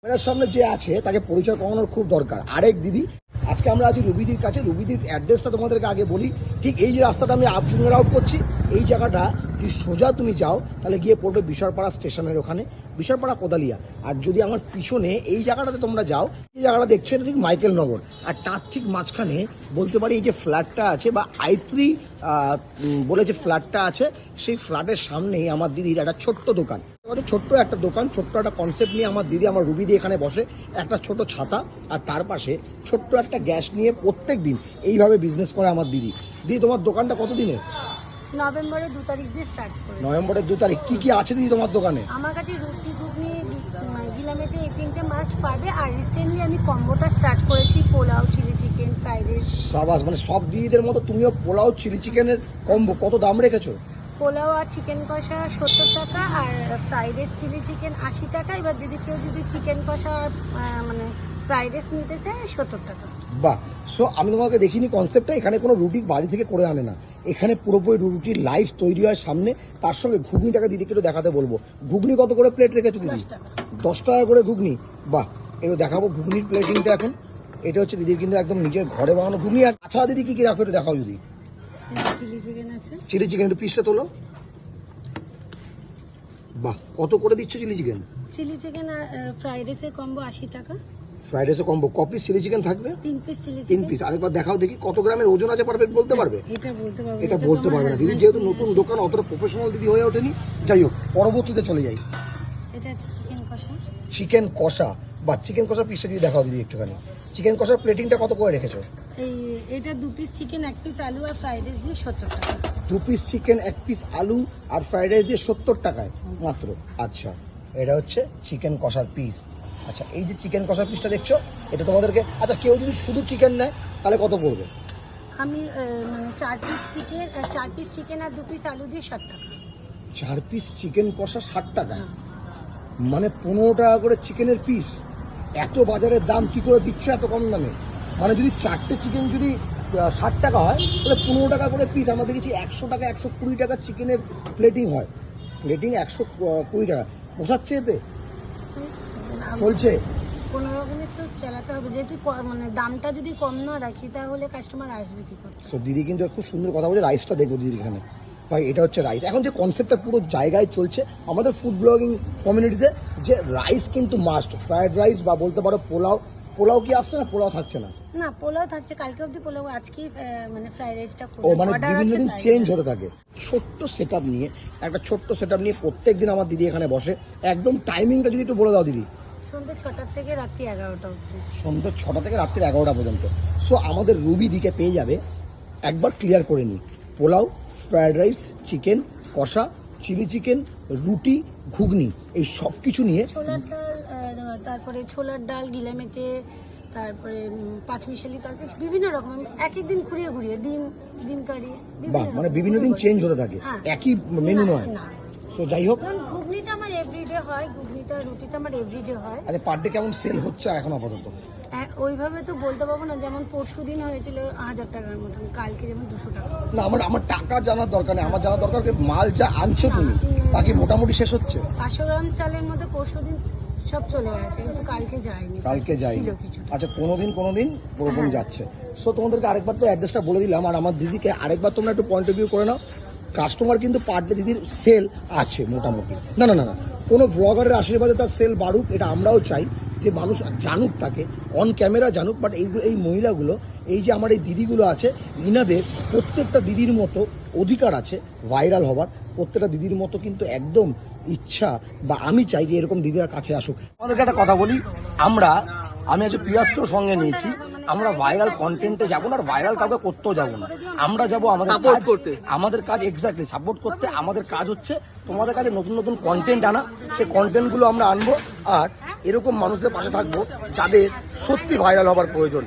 ক্যামেরার সামনে যে আছে তাকে পরিচয় করানোর খুব দরকার। আরেক দিদি, আজকে আমরা আছি রুবিদির কাছে। রুবিদির অ্যাড্রেসটা তোমাদেরকে আগে বলি। ঠিক এই যে রাস্তাটা আমি আপ ফিঙ্গার আউট করছি, এই জায়গাটা যদি সোজা তুমি যাও তাহলে গিয়ে পড়বে বিশারপাড়া স্টেশনের ওখানে, বিশারপাড়া কোদালিয়া। আর যদি আমার পিছনে এই জায়গাটাতে তোমরা যাও, এই জায়গাটা দেখছো এটা ঠিক মাইকেল নগর। আর তার ঠিক মাঝখানে বলতে পারি এই যে ফ্ল্যাটটা আছে বা I3 বলে যে ফ্ল্যাটটা আছে, সেই ফ্ল্যাটের সামনেই আমার দিদির একটা ছোট্ট দোকান। ছোট্ট একটা দোকান, ছোট্ট একটা কনসেপ্ট নিয়ে আমার দিদি, আমার রুবিদি এখানে বসে। একটা ছোট ছাতা আর তার পাশে ছোট্ট একটা গ্যাস নিয়ে প্রত্যেক দিন এইভাবে বিজনেস করে আমার দিদি। দিদি, তোমার দোকানটা কতদিনের? নভেম্বরের 2 তারিখ দিয়ে স্টার্ট করেছি। নভেম্বরের 2 তারিখ। কি কি আছে দিদি তোমার দোকানে? আমার কাছে রুটি ঘুগনি গিলামেতে এই তিনটে মাছ পাবে। আর রিসেন্টলি আমি কম্বোটা স্টার্ট করেছি, pulao, chilli chicken, fried rice. সাবাস, মানে সব দিদিদের মতো তুমিও পোলাও চিলি চিকেনের কম্বো। কত দাম রেখেছো? পোলাও আর চিকেন কষা 70 টাকা, আর ফ্রাইড রাইস চিলি চিকেন 80 টাকা। এবার যদি কেউ চিকেন কষা মানে ফ্রাইড রাইস নিতে চায় 70 টাকা। বাহ। সো আমি তোমাকে দেখিনি কনসেপ্টটা। এখানে কোনো রুটি বাড়ি থেকে করে আনে না, এখানে পুরোপুরি রুটির লাইভ তৈরি হয় সামনে। তার সঙ্গে ঘুগনিটাকে দিদিকে একটু দেখাতে বলবো। ঘুগনি কত করে প্লেট রেখেছো দিদি? 10 টাকা। 10 টাকা করে ঘুগনি। বাহ, একটু দেখাবো ঘুগনির প্লেটিংটা এখন। এটা হচ্ছে দিদির কিন্তু একদম নিজের ঘরে বানানো ঘুগনি। আর আচ্ছা দিদি, কি কি রাখো একটু দেখাও যদি। চিলি চিকেন আছে। চিলি চিকেন একটু পিসটা তোলো। বাহ, কত করে দিচ্ছ চিলি চিকেন? চিলি চিকেন আর ফ্রাইড রাইসের কম্বো 80 টাকা। ফ্রাইড রাইসে কম্বো কপিস চিলি চিকেন থাকবে? 3 পিস চিলি 3 চিকেন। পিস। আরেকবার দেখাও দেখি কত গ্রামের ওজন আছে, পারফেক্ট বলতে পারবে? এটা বলতে পারবো। এটা বলতে পারবে না দিদি, যেহেতু নতুন দোকান, অতটা প্রফেশনাল দিদি হয়ে ওঠেনি। যাই হোক, পরবর্তীতে চলে যাই। এটা হচ্ছে চিকেন কষা। চিকেন কষা। বা চিকেন কষা পিসটা যদি দেখাও দিদি একটুখানি। চিকেন কষার প্লেটিংটা কত করে রেখেছো? এটা 2 পিস চিকেন, 1 পিস আলু আর ফ্রাইড রাইস দিয়ে 70 টাকা। 2 পিস চিকেন, 1 পিস আলু আর ফ্রাইড রাইস দিয়ে 70 টাকায় মাত্র। আচ্ছা, এটা হচ্ছে চিকেন কষার পিস। আচ্ছা, এই যে চিকেন কষার পিসটা দেখছো, এটা তোমাদেরকে, আচ্ছা কেউ যদি শুধু চিকেন নেয় তাহলে কত পড়বে? আমি মানে 4 পিস চিকেন আর 2 পিস আলু দিয়ে 60 টাকা। 4 পিস চিকেন কষা 60 টাকা, মানে 15 টাকা করে চিকেনের পিস। এত বাজারের দাম কি করে দিচ্ছ এত কম দামে? মানে যদি 4টে চিকেন যদি 60 টাকা হয় তাহলে 15 টাকা করে পিস। আমরা দেখেছি 100 টাকা 120 টাকা চিকেনের প্লেটিং হয়। প্লেটিং 120 টাকা পোষাচ্ছে এতে? চলছে? কোনো রকম একটু চালাতে হবে, যেহেতু মানে দামটা যদি কম না রাখি তাহলে কাস্টমার আসবে কি করে। সো দিদি কিন্তু খুব সুন্দর কথা বলে। রাইসটা দেখবো দিদির এখানে। ভাই, এটা হচ্ছে রাইস। এখন যে কনসেপ্টটা পুরো জায়গায় চলছে আমাদের ফুড ব্লগিং কমিউনিটিতে, যে রাইস কিন্তু মাস্ট। ফ্রাইড রাইস বা বলতে পারো পোলাও। পোলাও কি আসছে না? পোলাও থাকছে না? না, পোলাও থাকছে, কালকে অবধি পোলাও, আজকে মানে ফ্রাইড রাইসটা ও, মানে বিভিন্ন দিন চেঞ্জ হতে থাকে। ছোট্ট সেটআপ নিয়ে, একটা ছোট্ট সেটআপ নিয়ে প্রত্যেকদিন আমার দিদি এখানে বসে। একদম টাইমিংটা যদি একটু বলে দাও দিদি। সন্ধ্যে 6টা থেকে রাত্রি 11টা অবধি। সন্ধ্যে 6টা থেকে রাত্রি 11টা পর্যন্ত। সো আমাদের রুবি দিকে পেয়ে যাবে। একবার ক্লিয়ার করে নিই, পোলাও, ফ্রায়েড রাইস, চিকেন কষা, চিলি চিকেন, রুটি, ঘুগনি, এই সব কিছু নিয়ে। ছোলার ডাল, তারপরে ছোলার ডাল গিলামেতে, তারপরে পাঁচমিশালি তরকারি, বিভিন্ন রকম। এক এক দিন ঘুরিয়ে ঘুরিয়ে ডিম কারি। বাহ, মানে বিভিন্ন দিন চেঞ্জ হতে থাকে, একই মেনু নয়। না, সো যাই হোক, কারণ ঘুগনিটা আমার এভরিডে হয়, ঘুগনিটা রুটিটা আমার এভরিডে হয়। আচ্ছা পার ডে কেমন সেল হচ্ছে এখন আপাতত? ওইভাবে তো বলতে পারবো না, যেমন পরশু দিন হয়েছিল 1000 টাকার মতন, কালকে যেমন 200 টাকা। না, আমার টাকা জানার দরকার নেই। আমার জানার দরকার মাল যা আনছো তুমি তা কি মোটামুটি শেষ হচ্ছে? 500 গ্রাম চালের মধ্যে পরশু দিন সব চলে গেছে, কিন্তু কালকে যায়নি। কালকে যায়নি। ছিল কিছু। আচ্ছা, কোনোদিন ওরকম যাচ্ছে। সো তোমাদেরকে আরেকবার তো অ্যাড্রেসটা বলে দিলাম। আর আমার দিদিকে আরেকবার তোমরা একটু পয়েন্ট অফ ভিউ করে নাও। কাস্টমার কিন্তু পার ডে দিদির সেল আছে মোটামুটি। না না না না, কোনো ব্লগারের আশীর্বাদে তার সেল বাড়ুক, এটা আমরাও চাই, যে মানুষ জানুক, তাকে অন ক্যামেরা জানুক। বাট এই মহিলাগুলো, এই যে আমার এই দিদিগুলো আছে, ইনাদের প্রত্যেকটা দিদির মতো অধিকার আছে ভাইরাল হবার। প্রত্যেকটা দিদির মতো কিন্তু একদম ইচ্ছা, বা আমি চাই যে এরকম দিদিরা কাছে আসুক। আমাদেরকে একটা কথা বলি, আমি আজ পিয়াজকেও সঙ্গে নিয়েছি। আমরা ভাইরাল কন্টেন্টে যাবো না, আর ভাইরাল কাউকে করতেও যাবো না। আমরা যাবো আমাদের কাজ এক্স্যাক্টলি সাপোর্ট করতে। আমাদের কাজ হচ্ছে তোমাদের কাছে নতুন নতুন কন্টেন্ট আনা। সেই কন্টেন্টগুলো আমরা আনবো, আর এরকম মানুষদের পাশে থাকবো যাদের সত্যি ভাইরাল হবার প্রয়োজন।